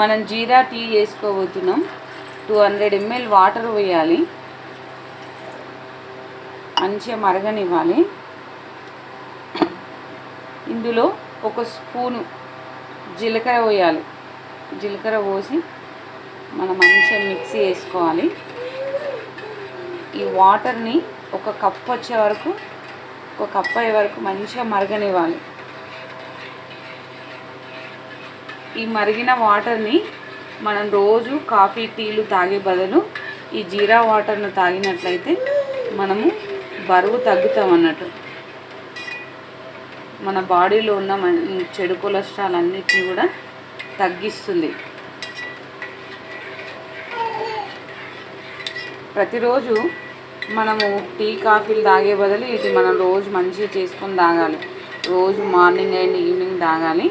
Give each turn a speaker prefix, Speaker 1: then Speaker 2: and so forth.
Speaker 1: మనం జీరా టీ చేసుకోబోతున్నాం. 200 ml water వేయాలి, మంచిగా మరగనివ్వాలి. ఇందులో 1 స్పూను జీలకర్ర పోయాలి. జీలకర్ర పోసి మనం మంచిగా మిక్సీ వేసుకోవాలి. ఈ వాటర్ని 1 కప్ వచ్చే వరకు, 1 కప్ అయ్యే వరకు మంచిగా మరగనివ్వాలి. ఈ మరిగిన వాటర్ని మనం రోజు కాఫీ టీలు తాగే బదులు ఈ జీరా వాటర్ను తాగినట్లయితే మనము బరువు తగ్గుతాం అన్నట్టు. మన బాడీలో ఉన్న చెడు కొలెస్ట్రాల్ అన్నిటిని కూడా తగ్గిస్తుంది. ప్రతిరోజు మనము టీ కాఫీలు తాగే బదులు ఇది మనం రోజు మంచిగా చేసుకొని తాగాలి. రోజు మార్నింగ్ అండ్ ఈవినింగ్ తాగాలి.